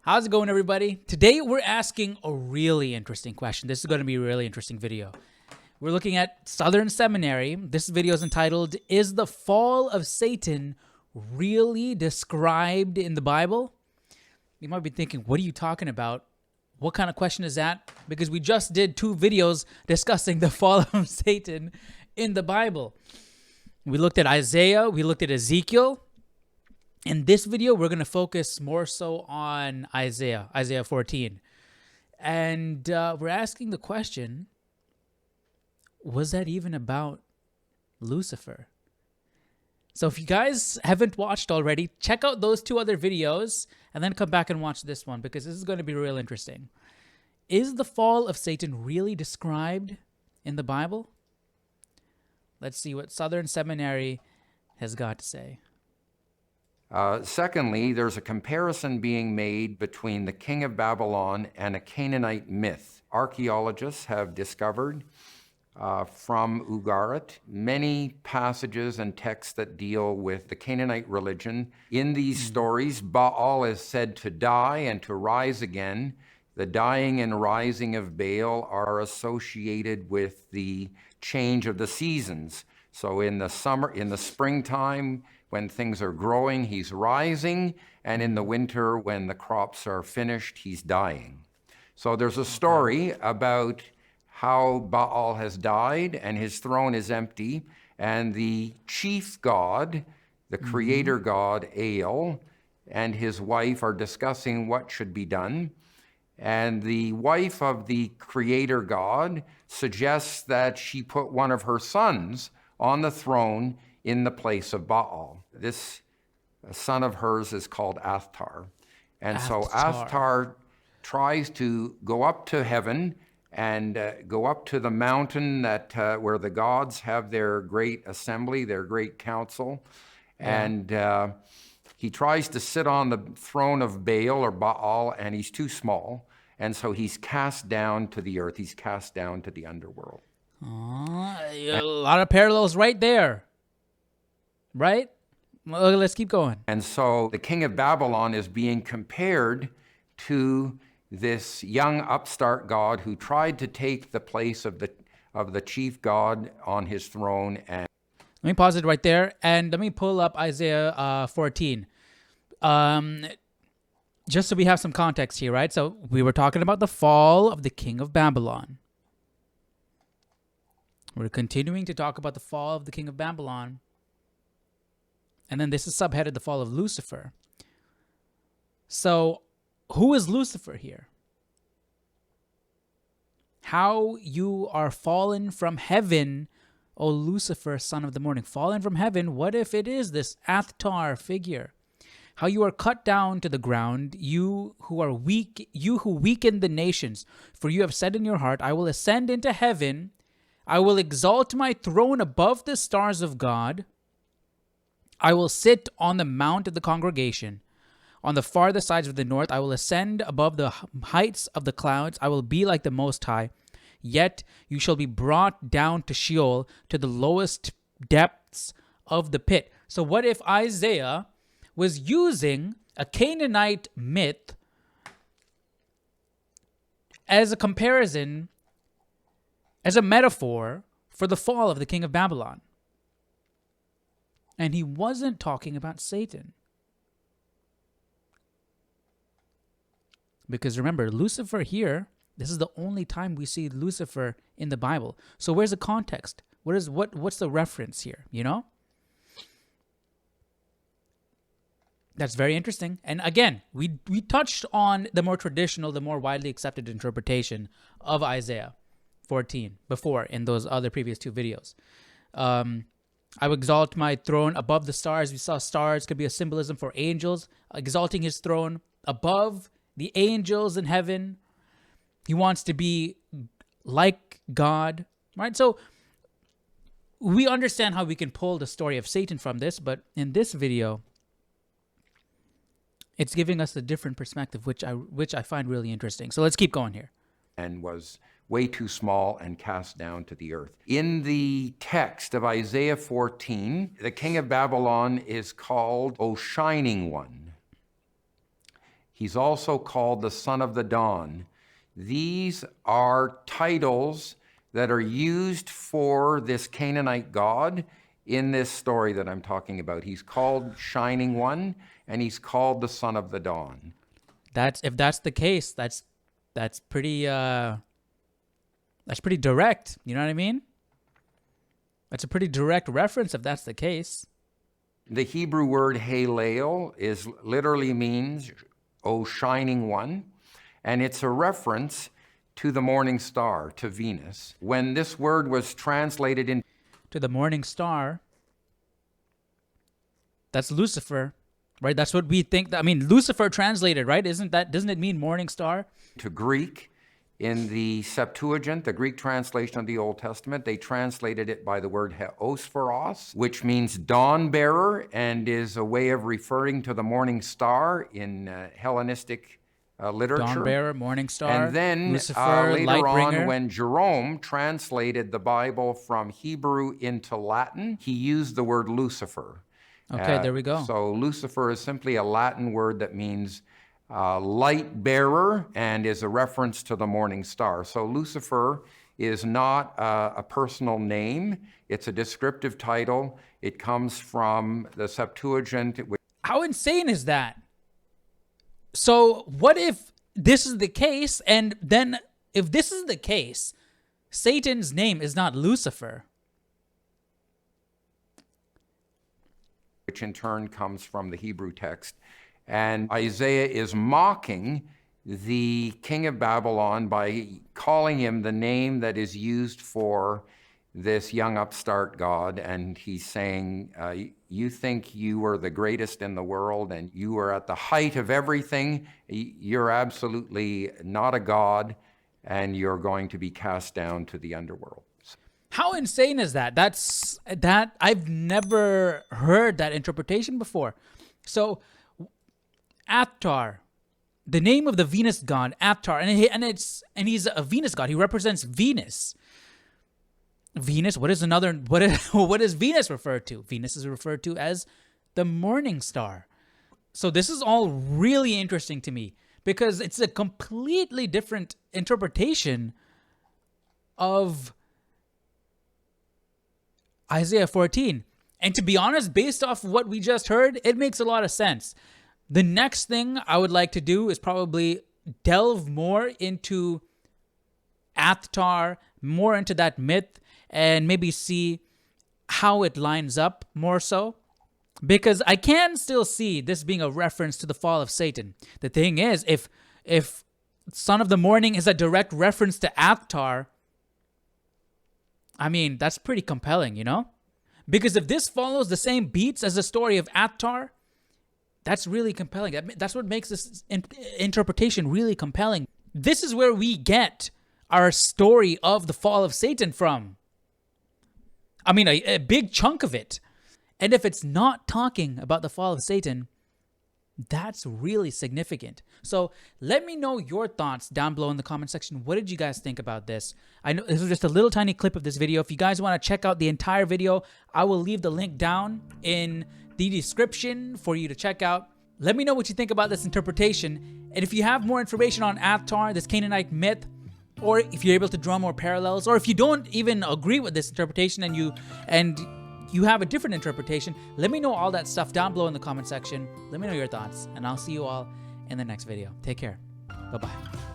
How's it going, everybody? Today we're asking a really interesting question. This is going to be a really interesting video. We're looking at Southern Seminary. This video is entitled, "Is the Fall of Satan Really Described in the Bible?" You might be thinking, what are you talking about? What kind of question is that? Because we just did 2 videos discussing the fall of Satan in the Bible. We looked at Isaiah, we looked at Ezekiel. In this video, we're going to focus more so on Isaiah 14. And we're asking the question, was that even about Lucifer? So if you guys haven't watched already, check out those 2 other videos and then come back and watch this one because this is going to be real interesting. Is the fall of Satan really described in the Bible? Let's see what Southern Seminary has got to say. Secondly, there's a comparison being made between the king of Babylon and a Canaanite myth. Archaeologists have discovered from Ugarit many passages and texts that deal with the Canaanite religion. In these stories, Baal is said to die and to rise again. The dying and rising of Baal are associated with the change of the seasons. So in the springtime, when things are growing, he's rising, and in the winter, when the crops are finished, he's dying. So there's a story about how Baal has died and his throne is empty, and the chief god, the creator god, El, and his wife are discussing what should be done. And the wife of the creator god suggests that she put one of her sons on the throne in the place of Baal. This son of hers is called Athtar. And so Athtar tries to go up to heaven and go up to the mountain that where the gods have their great assembly, their great council. And he tries to sit on the throne of Baal or Baal, and he's too small. And so he's cast down to the earth. He's cast down to the underworld. A lot of parallels right there. Right? Well, let's keep going. And so the king of Babylon is being compared to this young upstart god who tried to take the place of the chief god on his throne. And let me pause it right there, and let me pull up Isaiah 14. Just so we have some context here, right? So we were talking about the fall of the king of Babylon. We're continuing to talk about the fall of the king of Babylon. And then this is subheaded the fall of Lucifer. So who is Lucifer here? How you are fallen from heaven, O Lucifer, son of the morning. Fallen from heaven, what if it is this Athtar figure? How you are cut down to the ground, you who are weak, you who weaken the nations. For you have said in your heart, I will ascend into heaven. I will exalt my throne above the stars of God. I will sit on the mount of the congregation. On the farthest sides of the north, I will ascend above the heights of the clouds. I will be like the Most High. Yet you shall be brought down to Sheol, to the lowest depths of the pit. So what if Isaiah was using a Canaanite myth as a comparison, as a metaphor for the fall of the king of Babylon? And he wasn't talking about Satan. Because remember, Lucifer here, this is the only time we see Lucifer in the Bible. So where's the context? What's the reference here, you know? That's very interesting. And again, we touched on the more traditional, the more widely accepted interpretation of Isaiah 14 before in those other previous 2 videos. I will exalt my throne above the stars. We saw stars could be a symbolism for angels, exalting his throne above the angels in heaven. He wants to be like God, right? So we understand how we can pull the story of Satan from this, but in this video, it's giving us a different perspective, which I find really interesting. So let's keep going here. And was way too small and cast down to the earth. In the text of Isaiah 14, the king of Babylon is called O Shining One. He's also called the Son of the Dawn. These are titles that are used for this Canaanite god in this story that I'm talking about. He's called Shining One, and he's called the Son of the Dawn. If that's the case, that's pretty direct. You know what I mean? That's a pretty direct reference if that's the case. The Hebrew word halel literally means, "O shining one," and it's a reference to the morning star, to Venus. When this word was translated into To the morning star, that's Lucifer, right? That's what we think. I mean, Lucifer translated, right? Doesn't it mean morning star? Greek, in the Septuagint, the Greek translation of the Old Testament, they translated it by the word heosphoros, which means dawn bearer and is a way of referring to the morning star in Hellenistic literature. Dawn bearer, morning star, And then Lucifer, later light on, bringer. when Jerome translated the Bible from Hebrew into Latin, he used the word Lucifer. Okay, there we go. So Lucifer is simply a Latin word that means light bearer and is a reference to the morning star. So Lucifer is not a personal name. It's a descriptive title. It comes from the Septuagint. How insane is that? So what if this is the case, and then if this is the case, Satan's name is not Lucifer? Which in turn comes from the Hebrew text. And Isaiah is mocking the king of Babylon by calling him the name that is used for this young upstart god. And he's saying, you think you are the greatest in the world and you are at the height of everything. You're absolutely not a god, and you're going to be cast down to the underworld. How insane is that? I've never heard that interpretation before. So Athtar, the name of the Venus god, Athtar, and he's a Venus god. He represents Venus. Venus. What is Venus referred to? Venus is referred to as the morning star. So this is all really interesting to me because it's a completely different interpretation of Isaiah 14. And to be honest, based off what we just heard, it makes a lot of sense. The next thing I would like to do is probably delve more into Athtar, more into that myth, and maybe see how it lines up more so. Because I can still see this being a reference to the fall of Satan. The thing is, if Son of the Morning is a direct reference to Athtar, I mean, that's pretty compelling, you know? Because if this follows the same beats as the story of Athtar, that's really compelling. That's what makes this interpretation really compelling. This is where we get our story of the fall of Satan from. I mean, a big chunk of it. And if it's not talking about the fall of Satan, that's really significant. So let me know your thoughts down below in the comment section. What did you guys think about this? I know this was just a little tiny clip of this video. If you guys want to check out the entire video, I will leave the link down in the description for you to check out. Let me know what you think about this interpretation. And if you have more information on Athtar, this Canaanite myth, or if you're able to draw more parallels, or if you don't even agree with this interpretation and you have a different interpretation, let me know all that stuff down below in the comment section. Let me know your thoughts, and I'll see you all in the next video. Take care. Bye-bye.